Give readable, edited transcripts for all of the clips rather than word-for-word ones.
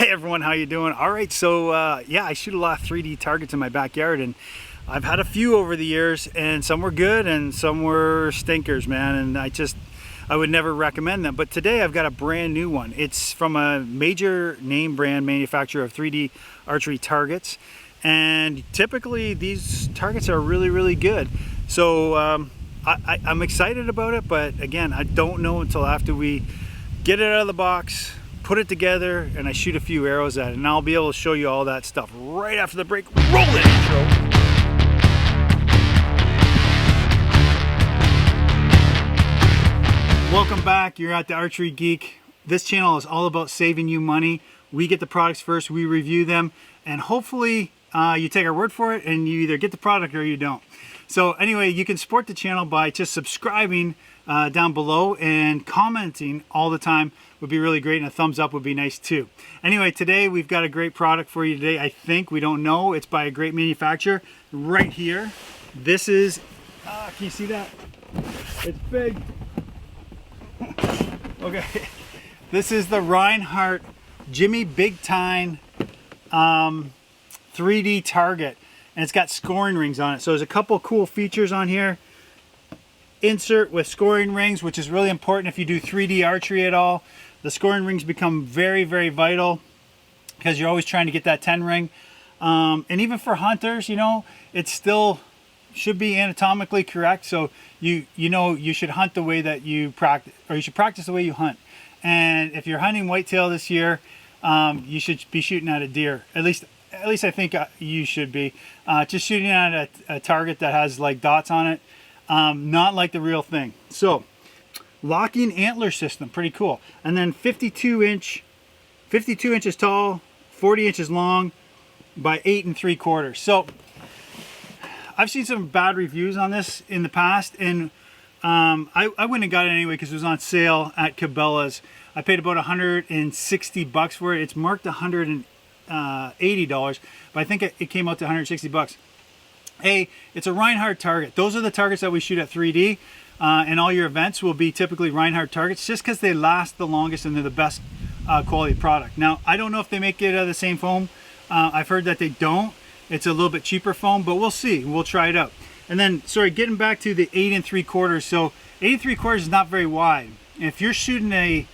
Hey everyone, how you doing? All right, so yeah, I shoot a lot of 3D targets in my backyard, and I've had a few over the years, and some were good and some were stinkers, man, and I would never recommend them. But today I've got a brand new one. It's from a major name brand manufacturer of 3D archery targets, and typically these targets are really good. So I'm excited about it, but again, I don't know until after we get it out of the box, put it together, and I shoot a few arrows at it, and I'll be able to show you all that stuff right after the break. Roll it, intro. Welcome back. You're at the Archery Geek. This channel is all about saving you money. We get the products first, we review them, and hopefully you take our word for it and you either get the product or you don't. So anyway, you can support the channel by just subscribing down below, and commenting all the time would be really great, and a thumbs up would be nice too. Anyway, today we've got a great product for you today. I think, we don't know, it's by a great manufacturer right here. This is, can you see that? It's big. Okay, this is the Rhinehart Jimmy Big Tyne 3D target, and it's got scoring rings on it. So there's a couple cool features on here. Insert with scoring rings, which is really important if you do 3D archery at all. The scoring rings become very vital because you're always trying to get that 10 ring. And even for hunters, you know, it still should be anatomically correct. So you know you should hunt the way that you practice, or you should practice the way you hunt. And if you're hunting whitetail this year, you should be shooting at a deer. At least I think you should be. Just shooting at a target that has like dots on it. Not like the real thing. So, locking antler system, pretty cool. And then 52 inches tall, 40 inches long by 8 3/4. So, I've seen some bad reviews on this in the past, and I wouldn't have got it anyway because it was on sale at Cabela's. I paid about 160 bucks for it. It's marked $180, but I think it came out to 160 bucks. Hey, it's a Rhinehart target. Those are the targets that we shoot at 3D, and all your events will be typically Rhinehart targets just because they last the longest and they're the best quality product. Now, I don't know if they make it out of the same foam. I've heard that they don't. It's a little bit cheaper foam, but we'll see. We'll try it out. And then, sorry, getting back to the 8 3/4. So 8 3/4 is not very wide. If you're shooting a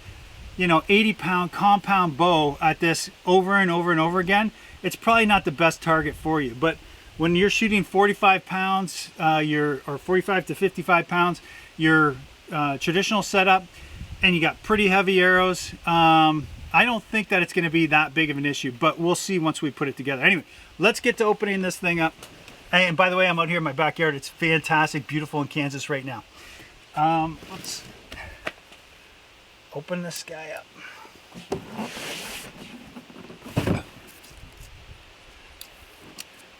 80-pound compound bow at this over and over again, it's probably not the best target for you. But when you're shooting 45 pounds, or 45 to 55 pounds, your traditional setup, and you got pretty heavy arrows, I don't think that it's going to be that big of an issue, but we'll see once we put it together. Anyway, let's get to opening this thing up. And by the way, I'm out here in my backyard. It's fantastic, beautiful in Kansas right now. Let's open this guy up.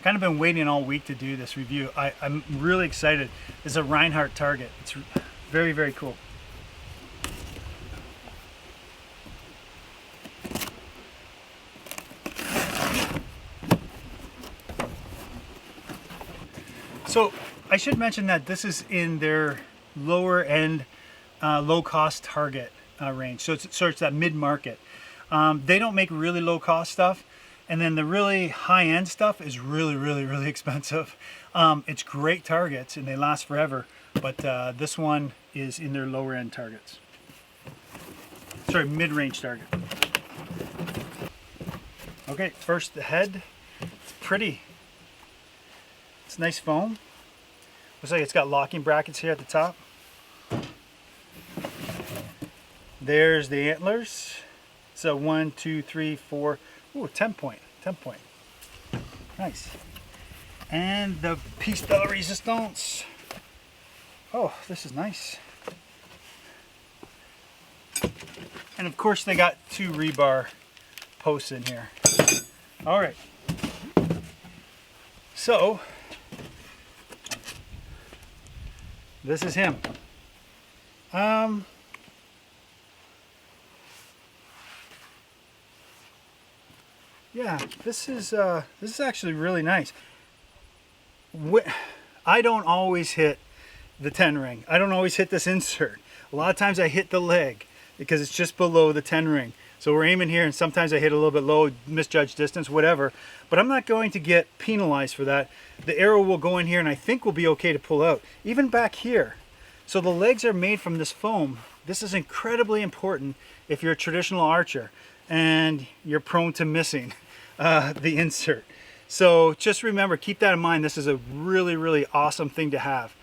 Kind of been waiting all week to do this review. I'm really excited. It's a Rhinehart target. It's very cool. So I should mention that this is in their lower end, low cost target range. So it's that mid market. They don't make really low cost stuff. And then the really high-end stuff is really expensive. It's great targets and they last forever, but this one is in their lower-end targets. Sorry, mid-range target. Okay, first the head. It's pretty. It's nice foam. Looks like it's got locking brackets here at the top. There's the antlers. So 1, 2, 3, 4. Ooh, 10 point. Nice. And the piece de resistance. Oh, this is nice. And of course they got 2 rebar posts in here. All right. So, this is him. Yeah, this is actually really nice. I don't always hit the 10 ring. I don't always hit this insert. A lot of times I hit the leg because it's just below the 10 ring. So we're aiming here, and sometimes I hit a little bit low, misjudge distance, whatever. But I'm not going to get penalized for that. The arrow will go in here, and I think we'll be okay to pull out. Even back here. So the legs are made from this foam. This is incredibly important if you're a traditional archer and you're prone to missing the insert. So just remember, keep that in mind. This is a really, really awesome thing to have,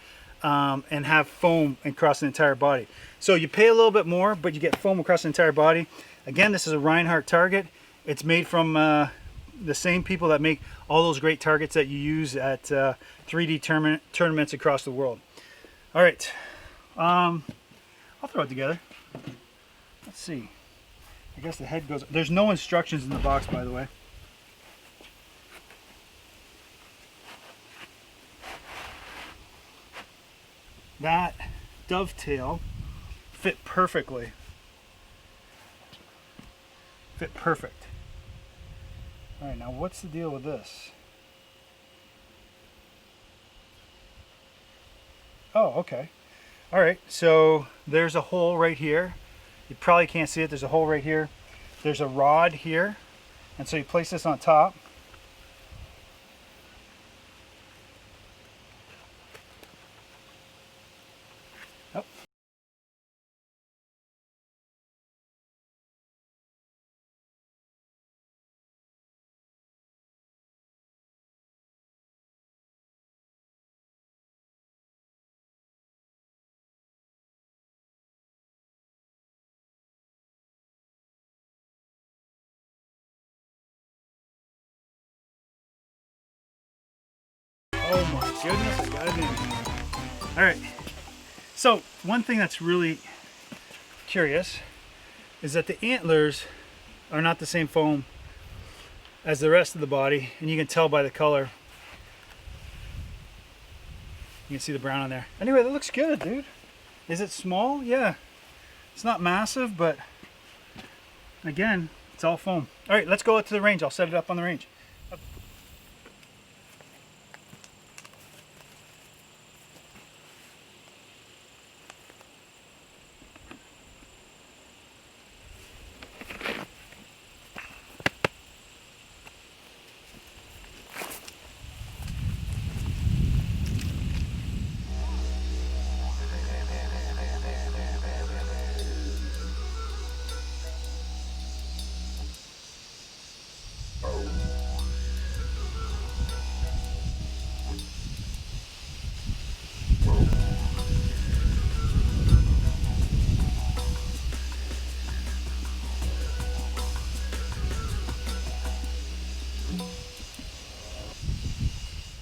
and have foam across the entire body. So you pay a little bit more, but you get foam across the entire body. Again, this is a Rhinehart target. It's made from the same people that make all those great targets that you use at 3D tournaments across the world. All right, I'll throw it together. Let's see. I guess the head goes. There's no instructions in the box, by the way. That dovetail fit perfectly. Fit perfect. All right, now what's the deal with this? Oh, okay. All right, so there's a hole right here. You probably can't see it. There's a hole right here. There's a rod here. And so you place this on top. Oh. Oh my goodness, I got it in here. All right, so one thing that's really curious is that the antlers are not the same foam as the rest of the body, and you can tell by the color. You can see the brown on there. Anyway, that looks good, dude. Is it small? Yeah. It's not massive, but again, it's all foam. All right, let's go out to the range. I'll set it up on the range.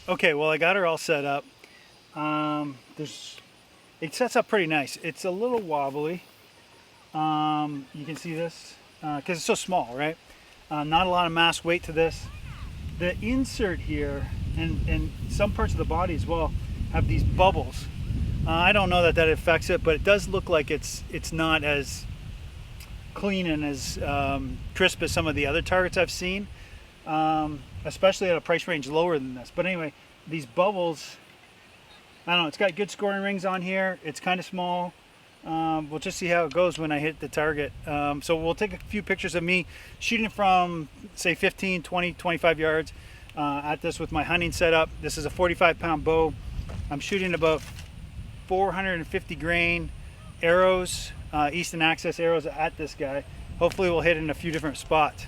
Okay, well, I got her all set up. It sets up pretty nice. It's a little wobbly. You can see this because it's so small, right? Not a lot of mass weight to this. The insert here and some parts of the body as well have these bubbles. I don't know that affects it, but it does look like it's not as clean and as crisp as some of the other targets I've seen, especially at a price range lower than this. But anyway, these bubbles, I don't know, it's got good scoring rings on here. It's kind of small. We'll just see how it goes when I hit the target. So we'll take a few pictures of me shooting from, say, 15, 20, 25 yards at this with my hunting setup. This is a 45-pound bow. I'm shooting about 450 grain arrows, Easton Access arrows at this guy. Hopefully we'll hit in a few different spots.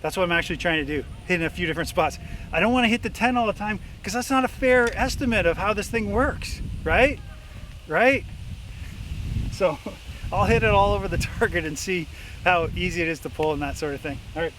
That's what I'm actually trying to do, hit in a few different spots. I don't want to hit the 10 all the time because that's not a fair estimate of how this thing works, right? Right? So I'll hit it all over the target and see how easy it is to pull and that sort of thing. All right.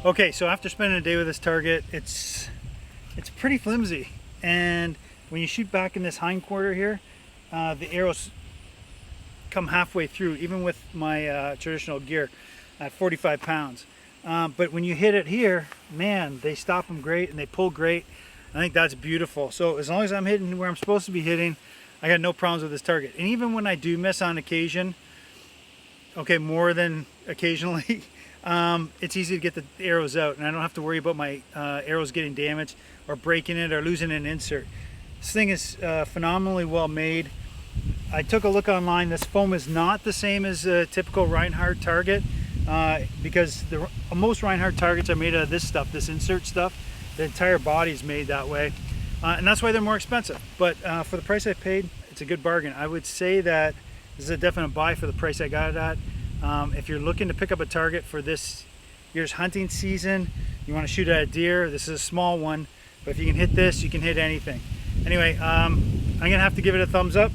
Okay, so after spending a day with this target, it's pretty flimsy, and when you shoot back in this hind quarter here, the arrows come halfway through, even with my traditional gear at 45 pounds. But when you hit it here, man, they stop them great and they pull great. I think that's beautiful. So as long as I'm hitting where I'm supposed to be hitting, I got no problems with this target. And even when I do miss on occasion, okay, more than occasionally, it's easy to get the arrows out, and I don't have to worry about my arrows getting damaged or breaking it or losing an insert. This thing is phenomenally well made. I took a look online. This foam is not the same as a typical Rhinehart target, because most Rhinehart targets are made out of this stuff, this insert stuff. The entire body is made that way, and that's why they're more expensive. But for the price I paid, it's a good bargain. I would say that this is a definite buy for the price I got it at. If you're looking to pick up a target for this year's hunting season, you want to shoot at a deer, this is a small one, but if you can hit this, you can hit anything. Anyway, I'm gonna have to give it a thumbs up.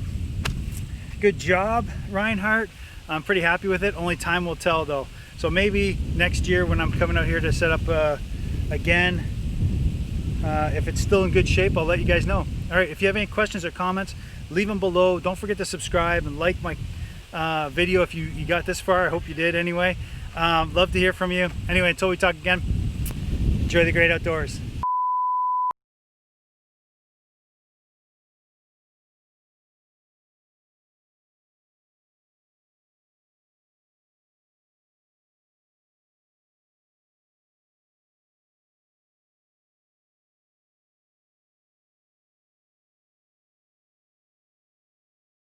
Good job, Rhinehart. I'm pretty happy with it. Only time will tell though. So maybe next year when I'm coming out here to set up again, if it's still in good shape, I'll let you guys know. All right, if you have any questions or comments, leave them below. Don't forget to subscribe and like my video if you got this far. I hope you did anyway. Love to hear from you. Anyway, until we talk again, enjoy the great outdoors.